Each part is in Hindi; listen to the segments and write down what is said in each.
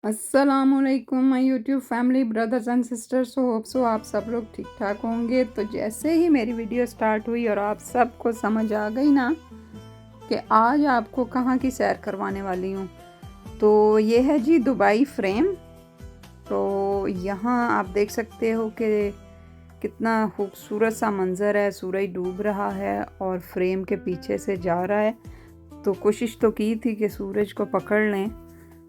अस्सलामुअलैकुम my YouTube family brothers and sisters. Hope so आप सब लोग ठीक ठाक होंगे। तो जैसे ही मेरी वीडियो स्टार्ट हुई और आप सबको समझ आ गई ना कि आज आपको कहाँ की सैर करवाने वाली हूँ, तो ये है जी दुबई फ्रेम। तो यहाँ आप देख सकते हो कि कितना खूबसूरत सा मंज़र है, सूरज डूब रहा है और फ्रेम के पीछे से जा रहा है। तो कोशिश तो की थी कि सूरज को पकड़ लें,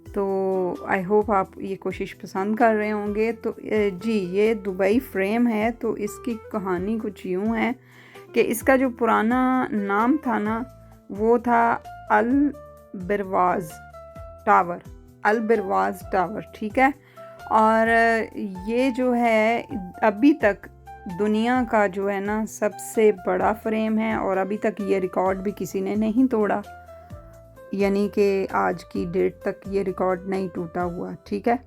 तो आई होप आप ये कोशिश पसंद कर रहे होंगे। तो जी ये दुबई फ्रेम है। तो इसकी कहानी कुछ यूँ है कि इसका जो पुराना नाम था ना, वो था अल बिरवाज़ टावर, अल बिरवाज़ टावर, ठीक है। और ये जो है अभी तक दुनिया का जो है ना सबसे बड़ा फ्रेम है और अभी तक ये रिकॉर्ड भी किसी ने नहीं तोड़ा, यानी कि आज की डेट तक ये रिकॉर्ड नहीं टूटा हुआ, ठीक है।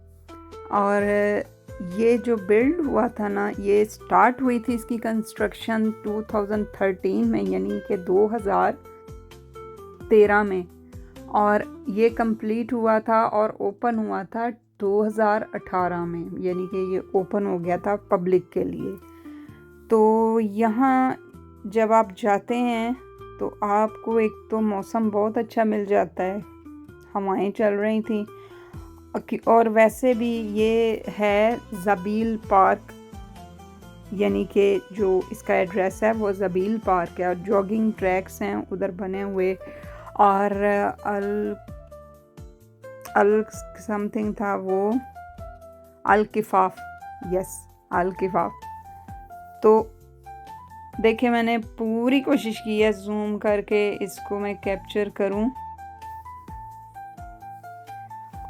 और ये जो बिल्ड हुआ था ना, ये स्टार्ट हुई थी इसकी कंस्ट्रक्शन 2013 में, यानी कि 2013 में, और ये कंप्लीट हुआ था और ओपन हुआ था 2018 में, यानी कि ये ओपन हो गया था पब्लिक के लिए। तो यहाँ जब आप जाते हैं तो आपको एक तो मौसम बहुत अच्छा मिल जाता है, हवाएं चल रही थी, और वैसे भी ये है ज़बील पार्क, यानी कि जो इसका एड्रेस है वो ज़बील पार्क है और जॉगिंग ट्रैक्स हैं उधर बने हुए। और अल अल समथिंग था वो, अल किफ़ाफ़, यस अल किफ़ाफ़। तो देखिए मैंने पूरी कोशिश की है जूम करके इसको मैं कैप्चर करूं।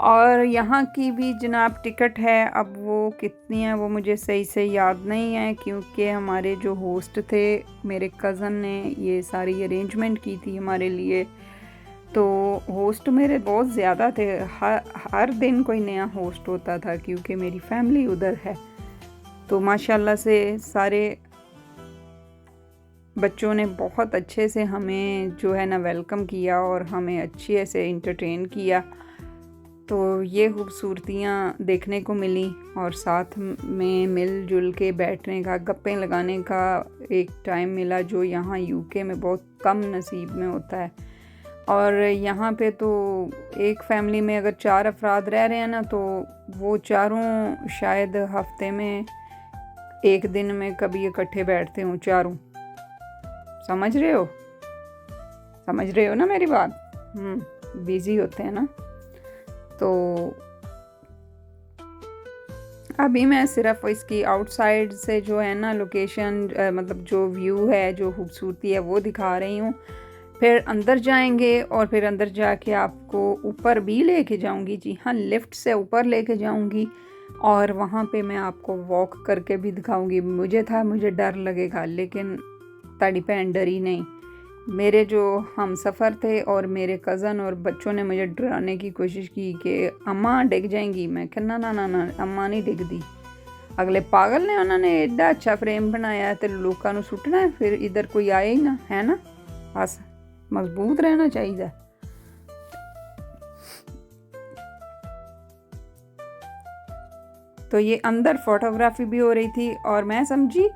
और यहाँ की भी जनाब टिकट है, अब वो कितनी है वो मुझे सही से याद नहीं है, क्योंकि हमारे जो होस्ट थे मेरे कज़न ने ये सारी अरेंजमेंट की थी हमारे लिए। तो होस्ट मेरे बहुत ज़्यादा थे, हर दिन कोई नया होस्ट होता था क्योंकि मेरी फैमिली उधर है। तो माशाल्लाह से सारे बच्चों ने बहुत अच्छे से हमें जो है ना वेलकम किया और हमें अच्छी ऐसे इंटरटेन किया। तो ये खूबसूरतियाँ देखने को मिली और साथ में मिलजुल के बैठने का, गप्पें लगाने का एक टाइम मिला, जो यहाँ यूके में बहुत कम नसीब में होता है। और यहाँ पे तो एक फैमिली में अगर 4 अफराद रह रहे हैं ना, तो वो चारों शायद हफ्ते में एक दिन में कभी इकट्ठे बैठते हों चारों। समझ रहे हो, समझ रहे हो ना मेरी बात? बिज़ी होते हैं ना। तो अभी मैं सिर्फ इसकी आउटसाइड से जो है ना लोकेशन, मतलब जो व्यू है, जो खूबसूरती है वो दिखा रही हूँ। फिर अंदर जाएंगे और फिर अंदर जाके आपको ऊपर भी लेके जाऊंगी, जी हाँ, लिफ्ट से ऊपर लेके जाऊंगी और वहाँ पे मैं आपको वॉक करके भी दिखाऊंगी। मुझे डर लगेगा, लेकिन ताड़ी भैन डरी नहीं। मेरे जो हम सफ़र थे और मेरे कज़न और बच्चों ने मुझे डराने की कोशिश की कि अम्मा डिग जाएंगी। मैं कहना ना ना ना, अम्मा नहीं डिगदी। अगले पागल ने, उन्होंने एडा अच्छा फ्रेम बनाया है तो लोगों को सुटना है, फिर इधर कोई आए ही ना, है ना। बस मजबूत रहना चाहिए। तो ये अंदर फोटोग्राफी भी हो रही थी और मैं समझी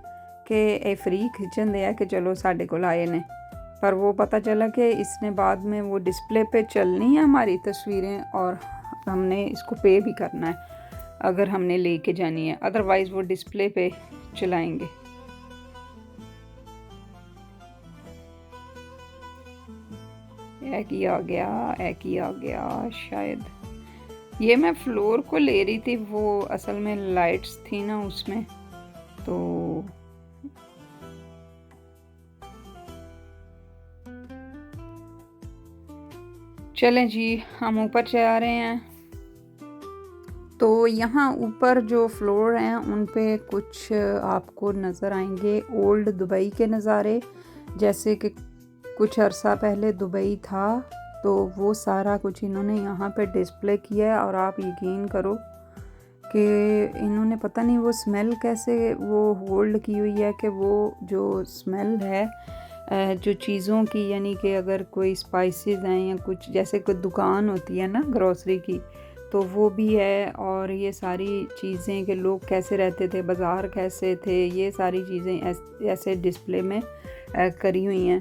कि ये फ्री खिंचन दिया कि चलो साढ़े को आए ने, पर वो पता चला कि इसने बाद में वो डिस्प्ले पे चलनी है हमारी तस्वीरें और हमने इसको पे भी करना है अगर हमने लेके जानी है, अदरवाइज़ वो डिस्प्ले पे चलाएंगे। एक ही आ गया शायद। ये मैं फ्लोर को ले रही थी, वो असल में लाइट्स थी ना उसमें। तो चलें जी, हम ऊपर जा रहे हैं। तो यहाँ ऊपर जो फ्लोर हैं उन पे कुछ आपको नज़र आएंगे ओल्ड दुबई के नज़ारे, जैसे कि कुछ अरसा पहले दुबई था, तो वो सारा कुछ इन्होंने यहाँ पे डिस्प्ले किया है। और आप यकीन करो कि इन्होंने पता नहीं वो स्मेल कैसे वो होल्ड की हुई है, कि वो जो स्मेल है जो चीज़ों की, यानी कि अगर कोई स्पाइसेस हैं या कुछ, जैसे कोई दुकान होती है ना ग्रोसरी की, तो तो वो भी है। और ये सारी चीज़ें कि लोग कैसे रहते थे, बाज़ार कैसे थे, ये सारी चीज़ें ऐसे डिस्प्ले में करी हुई हैं,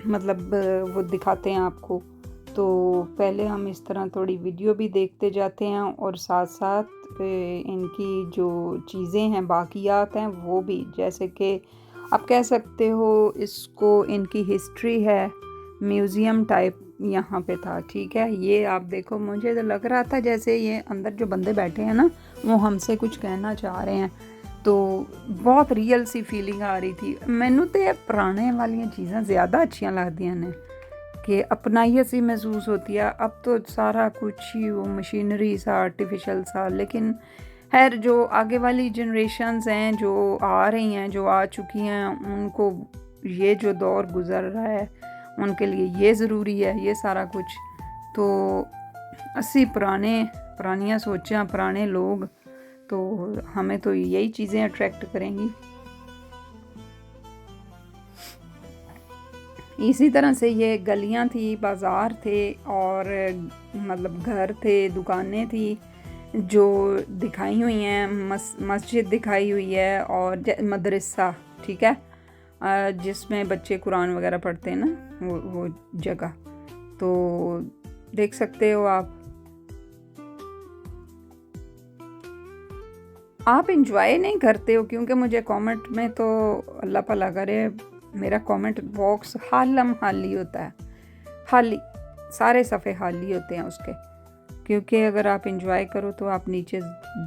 मतलब वो दिखाते हैं आपको। तो पहले हम इस तरह थोड़ी वीडियो भी देखते जाते हैं और साथ साथ इनकी जो चीज़ें हैं, बाकियात हैं, वो भी, जैसे कि आप कह सकते हो इसको, इनकी हिस्ट्री है, म्यूज़ियम टाइप यहाँ पे था। ठीक है, ये आप देखो, मुझे तो लग रहा था जैसे ये अंदर जो बंदे बैठे हैं ना, वो हमसे कुछ कहना चाह रहे हैं। तो बहुत रियल सी फीलिंग आ रही थी मैनू। तो पुराने वाली चीज़ां ज़्यादा अच्छियां लगदियां ने कि अपनाइयत सी महसूस होती है। अब तो सारा कुछ ही वो मशीनरी सा, आर्टिफिशियल सा। लेकिन खैर, जो आगे वाली जनरेशन्स हैं, जो आ रही हैं, जो आ चुकी हैं, उनको ये जो दौर गुज़र रहा है, उनके लिए ये ज़रूरी है ये सारा कुछ। तो अस्सी पुरानियाँ सोचें, पुराने लोग, तो हमें तो यही चीज़ें अट्रैक्ट करेंगी। इसी तरह से ये गलियां थी, बाज़ार थे, और मतलब घर थे, दुकानें थी जो दिखाई हुई हैं। मस्जिद दिखाई हुई है और मदरसा, ठीक है, जिसमें बच्चे कुरान वगैरह पढ़ते हैं ना, वो जगह तो देख सकते हो आप इंजॉय नहीं करते हो, क्योंकि मुझे कमेंट में तो अल्लाह भला करे, मेरा कमेंट बॉक्स हालम खाली होता है, खाली, सारे सफ़े खाली होते हैं उसके। क्योंकि अगर आप इंजॉय करो तो आप नीचे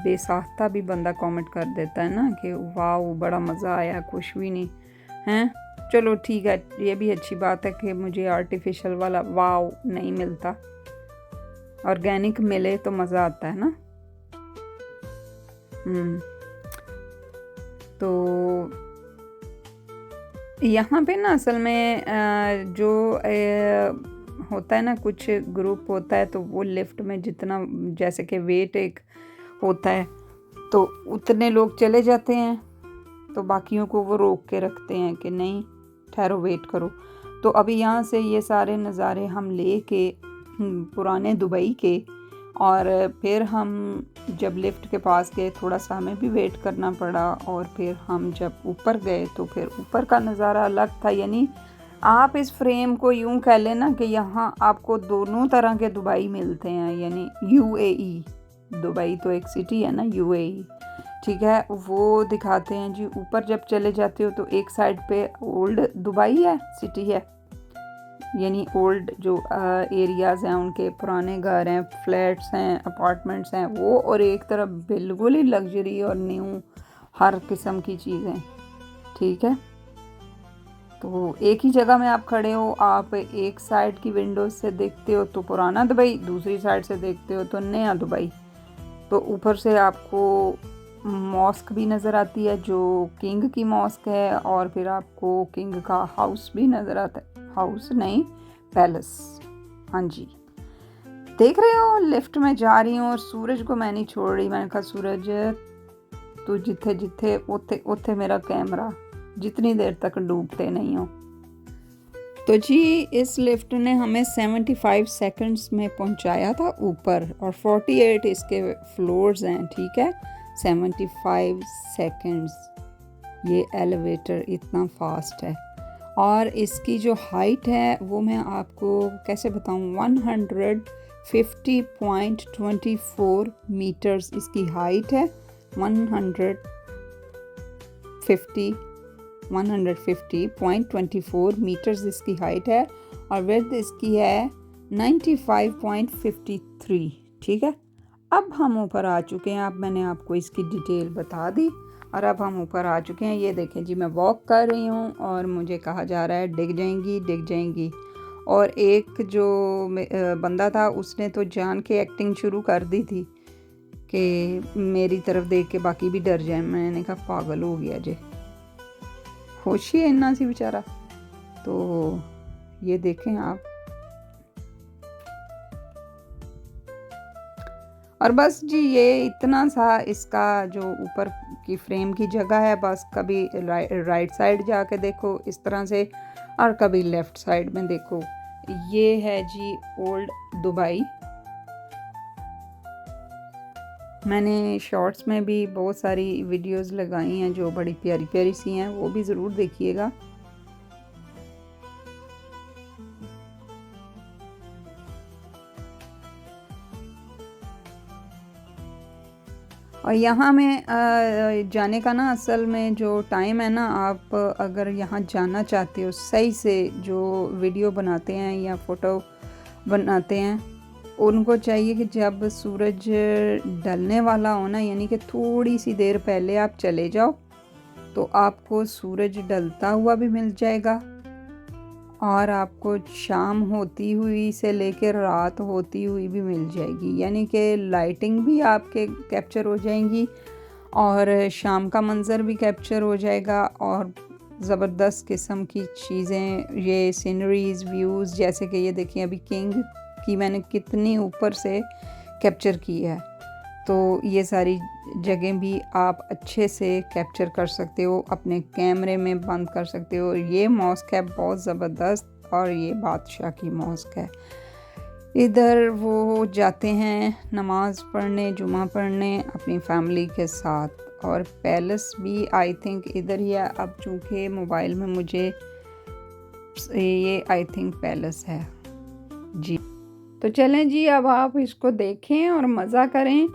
बेसाख्ता भी बंदा कमेंट कर देता है ना कि वाह बड़ा मज़ा आया, कुछ भी नहीं हैं। चलो ठीक है, ये भी अच्छी बात है कि मुझे आर्टिफिशियल वाला वाव नहीं मिलता, ऑर्गेनिक मिले तो मज़ा आता है ना। तो यहाँ पे ना असल में जो होता है ना, कुछ ग्रुप होता है, तो वो लिफ्ट में जितना, जैसे कि वेट एक होता है, तो उतने लोग चले जाते हैं, तो बाकियों को वो रोक के रखते हैं कि नहीं ठहरो, वेट करो। तो अभी यहाँ से ये सारे नज़ारे हम ले के पुराने दुबई के, और फिर हम जब लिफ्ट के पास गए, थोड़ा सा हमें भी वेट करना पड़ा, और फिर हम जब ऊपर गए तो फिर ऊपर का नज़ारा अलग था। यानी आप इस फ्रेम को यूं कह लेना कि यहाँ आपको दोनों तरह के दुबई मिलते हैं। यानी यूएई, दुबई तो एक सिटी है ना, यूएई, ठीक है, वो दिखाते हैं जी। ऊपर जब चले जाते हो तो एक साइड पे ओल्ड दुबई है, सिटी है, यानी ओल्ड जो एरियाज़ हैं, उनके पुराने घर हैं, फ्लैट्स हैं, अपार्टमेंट्स हैं वो, और एक तरफ बिल्कुल ही लग्जरी और न्यू हर किस्म की चीज़ें, ठीक है। तो एक ही जगह में आप खड़े हो, आप एक साइड की विंडो से देखते हो तो पुराना दुबई, दूसरी साइड से देखते हो तो नया दुबई। तो ऊपर से आपको मॉस्क भी नज़र आती है जो किंग की मॉस्क है, और फिर आपको किंग का हाउस भी नज़र आता है, हाउस नहीं पैलेस, हाँ जी। देख रहे हो, लिफ्ट में जा रही हूँ और सूरज को मैं नहीं छोड़ रही। मैंने कहा सूरज तू जिथे जिथे उथे उथे मेरा कैमरा, जितनी देर तक डूबते नहीं हो। तो जी इस लिफ्ट ने हमें 75 सेकंड्स में पहुंचाया था ऊपर, और 48 इसके फ्लोर्स हैं, ठीक है। 75 सेकंड्स, ये एलिवेटर इतना फास्ट है। और इसकी जो हाइट है वो मैं आपको कैसे बताऊं, 150.24 मीटर्स इसकी हाइट है। 150.24 मीटर्स इसकी हाइट है, और विड्थ इसकी है 95.53, ठीक है। अब हम ऊपर आ चुके हैं, अब मैंने आपको इसकी डिटेल बता दी, और अब हम ऊपर आ चुके हैं। ये देखें जी, मैं वॉक कर रही हूँ और मुझे कहा जा रहा है डिग जाएंगी, डिग जाएंगी। और एक जो बंदा था उसने तो जान के एक्टिंग शुरू कर दी थी कि मेरी तरफ देख के बाकी भी डर जाए। मैंने कहा पागल हो गया जे, होश ही है इन्ना सी बेचारा। तो ये देखें आप, और बस जी ये इतना सा इसका जो ऊपर की फ्रेम की जगह है, बस कभी राइट साइड जाके देखो इस तरह से, और कभी लेफ़्ट साइड में देखो। ये है जी ओल्ड दुबई, मैंने शॉर्ट्स में भी बहुत सारी वीडियोस लगाई हैं जो बड़ी प्यारी प्यारी सी हैं, वो भी ज़रूर देखिएगा। और यहाँ में जाने का ना असल में जो टाइम है ना, आप अगर यहाँ जाना चाहते हो सही से, जो वीडियो बनाते हैं या फ़ोटो बनाते हैं उनको चाहिए कि जब सूरज ढलने वाला हो ना, यानी कि थोड़ी सी देर पहले आप चले जाओ तो आपको सूरज ढलता हुआ भी मिल जाएगा और आपको शाम होती हुई से लेकर रात होती हुई भी मिल जाएगी, यानी कि लाइटिंग भी आपके कैप्चर हो जाएंगी और शाम का मंज़र भी कैप्चर हो जाएगा और ज़बरदस्त किस्म की चीज़ें, ये सीनरीज़ व्यूज़, जैसे कि ये देखिए अभी किंग की मैंने कितनी ऊपर से कैप्चर की है, तो ये सारी जगह भी आप अच्छे से कैप्चर कर सकते हो, अपने कैमरे में बंद कर सकते हो। ये मॉस्क है बहुत ज़बरदस्त और ये बादशाह की मॉस्क है। इधर वो जाते हैं नमाज़ पढ़ने, जुमा पढ़ने अपनी फैमिली के साथ। और पैलेस भी आई थिंक इधर ही है, अब चूँकि मोबाइल में मुझे ये आई थिंक पैलेस है जी। तो चलें जी, अब आप इसको देखें और मज़ा करें,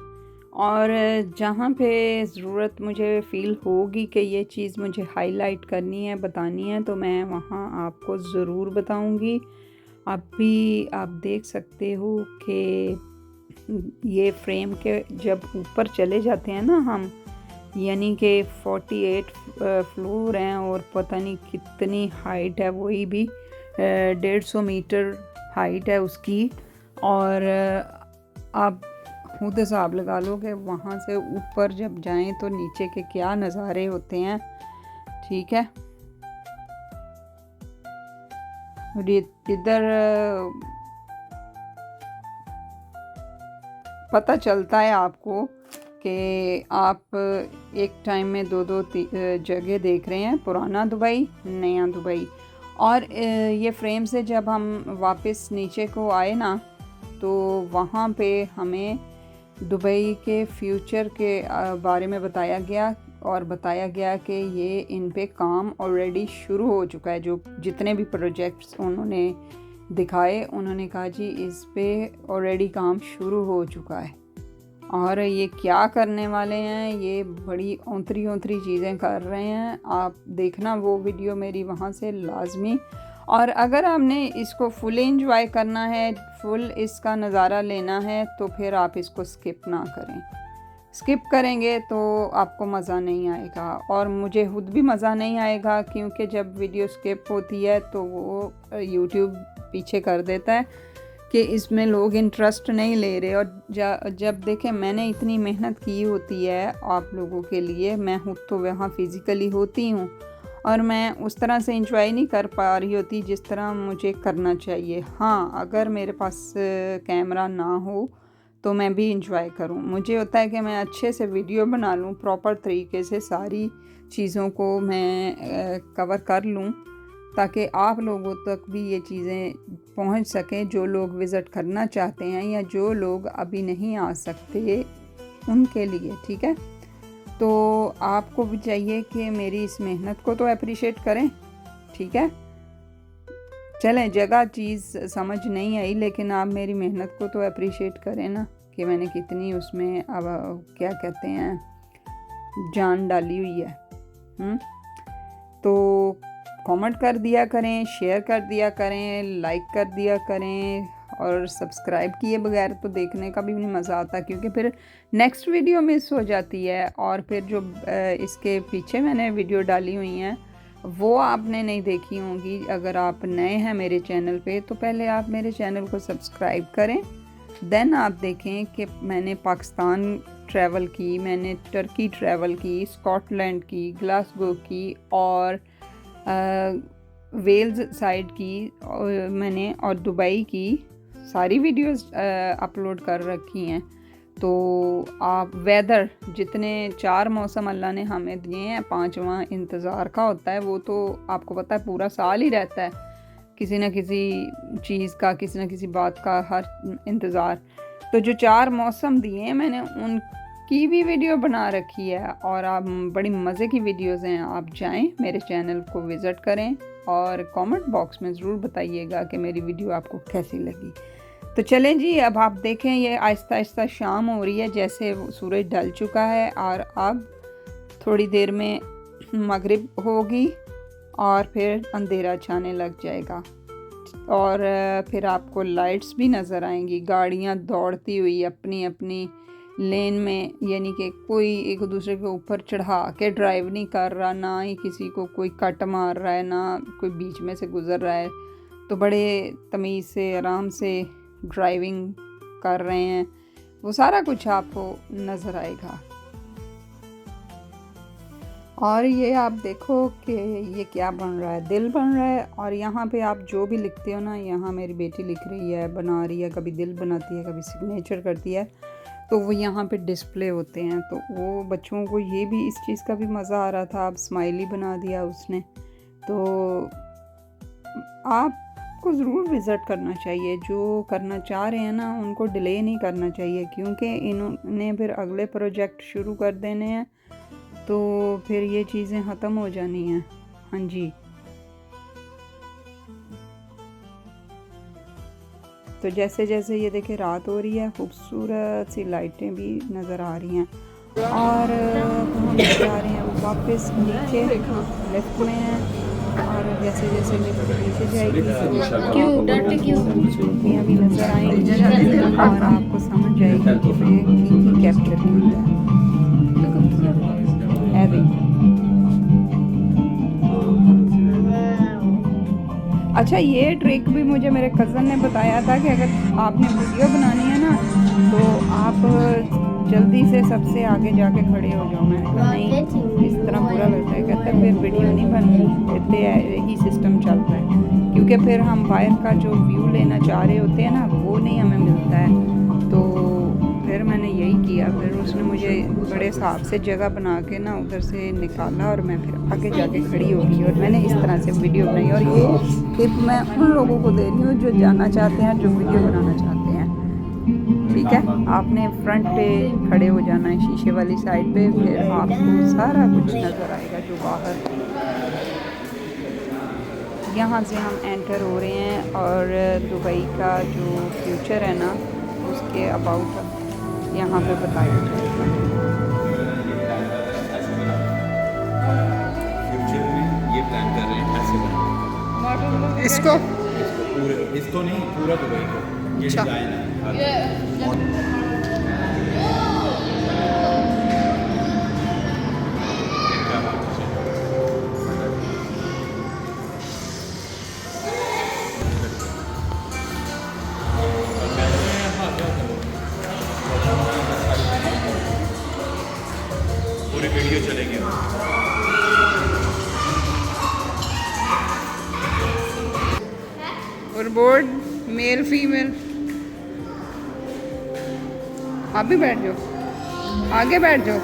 और जहाँ पे ज़रूरत मुझे फ़ील होगी कि ये चीज़ मुझे हाईलाइट करनी है, बतानी है, तो मैं वहाँ आपको ज़रूर बताऊँगी। अभी आप देख सकते हो कि ये फ्रेम के जब ऊपर चले जाते हैं ना हम, यानी कि 48 फ्लोर हैं और पता नहीं कितनी हाइट है, वही भी 150 मीटर हाइट है उसकी। और आप खुद हिसाब लगा लो कि वहाँ से ऊपर जब जाएं तो नीचे के क्या नज़ारे होते हैं, ठीक है। इधर पता चलता है आपको कि आप एक टाइम में दो जगह देख रहे हैं, पुराना दुबई, नया दुबई। और ये फ्रेम से जब हम वापस नीचे को आए ना, तो वहाँ पे हमें दुबई के फ्यूचर के बारे में बताया गया और बताया गया कि ये इन पे काम ऑलरेडी शुरू हो चुका है। जो जितने भी प्रोजेक्ट्स उन्होंने दिखाए, उन्होंने कहा जी इस पे ऑलरेडी काम शुरू हो चुका है और ये क्या करने वाले हैं, ये बड़ी औंतरी चीज़ें कर रहे हैं। आप देखना वो वीडियो मेरी वहाँ से लाजमी। और अगर आपने इसको फुल एंजॉय करना है, फुल इसका नज़ारा लेना है, तो फिर आप इसको स्किप ना करें। स्किप करेंगे तो आपको मज़ा नहीं आएगा और मुझे खुद भी मज़ा नहीं आएगा, क्योंकि जब वीडियो स्किप होती है तो वो यूट्यूब पीछे कर देता है कि इसमें लोग इंटरेस्ट नहीं ले रहे। और जब देखें मैंने इतनी मेहनत की होती है आप लोगों के लिए, मैं खुद तो वहाँ फ़िज़िकली होती हूँ और मैं उस तरह से इंजॉय नहीं कर पा रही होती जिस तरह मुझे करना चाहिए। हाँ, अगर मेरे पास कैमरा ना हो तो मैं भी इंजॉय करूँ। मुझे होता है कि मैं अच्छे से वीडियो बना लूँ, प्रॉपर तरीके से सारी चीज़ों को मैं कवर कर लूँ, ताकि आप लोगों तक भी ये चीज़ें पहुंच सकें जो लोग विज़िट करना चाहते हैं या जो लोग अभी नहीं आ सकते उनके लिए, ठीक है। तो आपको भी चाहिए कि मेरी इस मेहनत को तो अप्रिशिएट करें, ठीक है। चलें, जगह चीज़ समझ नहीं आई, लेकिन आप मेरी मेहनत को तो अप्रिशिएट करें ना, कि मैंने कितनी उसमें अब क्या कहते हैं जान डाली हुई है। तो कमेंट कर दिया करें, शेयर कर दिया करें, लाइक कर दिया करें, और सब्सक्राइब किए बगैर तो देखने का भी नहीं मज़ा आता, क्योंकि फिर नेक्स्ट वीडियो मिस हो जाती है। और फिर जो इसके पीछे मैंने वीडियो डाली हुई हैं वो आपने नहीं देखी होंगी। अगर आप नए हैं मेरे चैनल पे तो पहले आप मेरे चैनल को सब्सक्राइब करें, देन आप देखें कि मैंने पाकिस्तान ट्रैवल की, मैंने टर्की ट्रैवल की, स्कॉटलैंड की, ग्लासगो की और वेल्स साइड की मैंने, और दुबई की सारी वीडियोस अपलोड कर रखी हैं। तो आप वेदर, जितने 4 मौसम अल्लाह ने हमें दिए हैं, 5वां इंतज़ार का होता है, वो तो आपको पता है पूरा साल ही रहता है, किसी न किसी चीज़ का, किसी न किसी बात का हर इंतज़ार। तो जो 4 मौसम दिए हैं मैंने, की भी वीडियो बना रखी है और आप बड़ी मज़े की वीडियोस हैं। आप जाएं मेरे चैनल को विज़िट करें और कमेंट बॉक्स में ज़रूर बताइएगा कि मेरी वीडियो आपको कैसी लगी। तो चलें जी, अब आप देखें ये आहिस्ता आहिस्ता शाम हो रही है, जैसे सूरज ढल चुका है और अब थोड़ी देर में मगरिब होगी और फिर अंधेरा छाने लग जाएगा और फिर आपको लाइट्स भी नज़र आएंगी, गाड़ियाँ दौड़ती हुई अपनी अपनी लेन में, यानी कि कोई एक दूसरे के ऊपर चढ़ा के ड्राइव नहीं कर रहा, ना ही किसी को कोई कट मार रहा है, ना कोई बीच में से गुज़र रहा है। तो बड़े तमीज़ से आराम से ड्राइविंग कर रहे हैं। वो सारा कुछ आपको नज़र आएगा। और ये आप देखो कि ये क्या बन रहा है, दिल बन रहा है। और यहाँ पे आप जो भी लिखते हो ना, यहाँ मेरी बेटी लिख रही है, बना रही है, कभी दिल बनाती है, कभी सिग्नेचर करती है, तो वो यहाँ पे डिस्प्ले होते हैं। तो वो बच्चों को ये भी इस चीज़ का भी मज़ा आ रहा था। अब स्माइली बना दिया उसने। तो आपको ज़रूर विज़िट करना चाहिए, जो करना चाह रहे हैं ना उनको डिले नहीं करना चाहिए, क्योंकि इन्होंने फिर अगले प्रोजेक्ट शुरू कर देने हैं, तो फिर ये चीज़ें ख़त्म हो जानी हैं। हाँ जी, तो जैसे जैसे ये देखे रात हो रही है, खूबसूरत सी लाइटें भी नज़र आ रही हैं। और हम जा रहे हैं वापस नीचे, लिफ्ट में हैं। और जैसे जैसे लिफ्ट नीचे जाएगी खूबसूरतियाँ भी नज़र आएंगी और आपको समझ आएगी कि मैं कैप्चर किया है। अच्छा, ये ट्रिक भी मुझे मेरे कज़न ने बताया था कि अगर आपने वीडियो बनानी है ना, तो आप जल्दी से सबसे आगे जाके खड़े हो जाओ। मैंने कहा नहीं, इस तरह बुरा लगता है। कहते फिर वीडियो नहीं बन देते, यही सिस्टम चलता है, क्योंकि फिर हम बाहर का जो व्यू लेना चाह रहे होते हैं ना, वो नहीं हमें मिलता है। तो फिर मैंने यही किया। फिर उसने मुझे बड़े हिसाब से जगह बना के ना उधर से निकाला और मैं फिर आगे जाके खड़ी हो गई और मैंने इस तरह से वीडियो बनाई। और ये टिप मैं उन लोगों को दे रही हूँ जो जानना चाहते हैं, जो वीडियो बनाना चाहते हैं। ठीक है, आपने फ्रंट पे खड़े हो जाना है, शीशे वाली साइड पे, फिर आपको सारा कुछ नज़र आएगा जो बाहर। यहाँ से हम एंटर हो रहे हैं और दुबई का जो फ्यूचर है ना, उसके अबाउट यहाँ पे बताया जाएगा। फ्यूचर में ये प्लान कर रहे हैं ऐसे बनाने इसको पूरे, इसको नहीं पूरा दुबई को, ये डिज़ाइन है। पूरी वीडियो चलेगी। और बोर्ड मेल फीमेल, आप भी बैठ जाओ, आगे बैठ जाओ।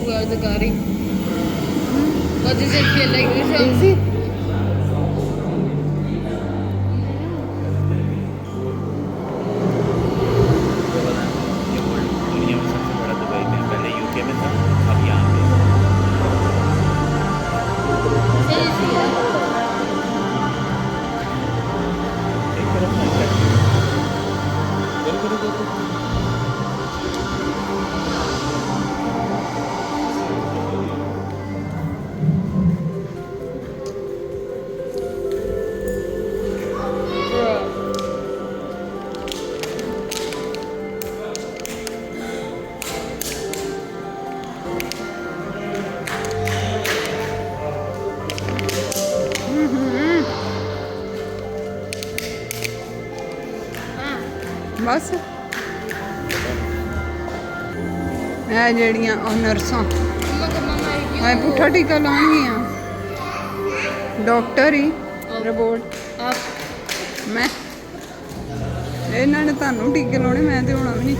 were the Gari. What does it feel like? Easy? ये वर्ल्ड दुनिया में सबसे बड़ा दुबई में, पहले यूके में था, अब यहाँ पे। एक तरफ ना कर। करो। बस ਇਹ ਜਿਹੜੀਆਂ ਉਹ ਨਰਸਾਂ ਮੈਂ ਪੁੱਠਾ ਟੀਕਾ ਲਾਉਣਗੀਆਂ ਡਾਕਟਰ ਹੀ ਰਿਪੋਰਟ ਮੈਂ ਇਹਨਾਂ ਨੇ ਤੁਹਾਨੂੰ ਟੀਕੇ ਲਾਉਣੇ ਮੈਂ ਤੇ ਹੋਣਾ ਵੀ ਨਹੀਂ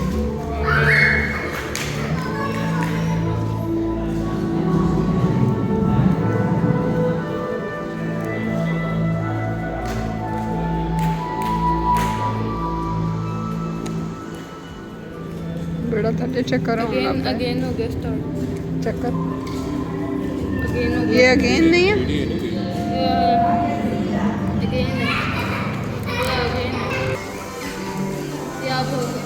बड़ा थल्ले चक्कर आने लग गया Again हो गया start. चक्कर Again हो ये अगेन नहीं है गया. Again है. Yeah, again है. ये अब हो गया.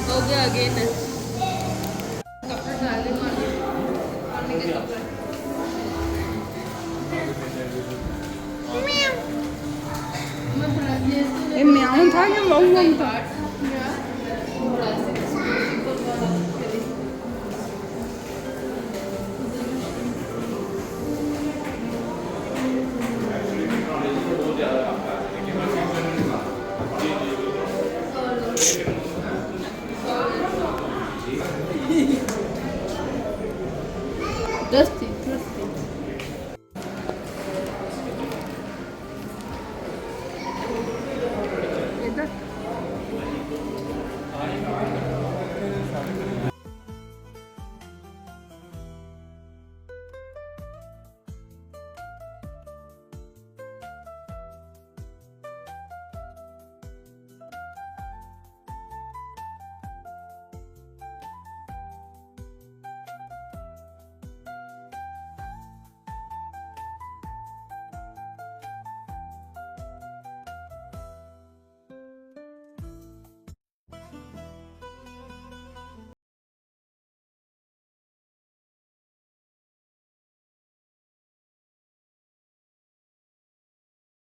हो गया again है. कपड़े डाल दे मारने के कपड़े. ये म्याऊं था या वाऊ वाऊ था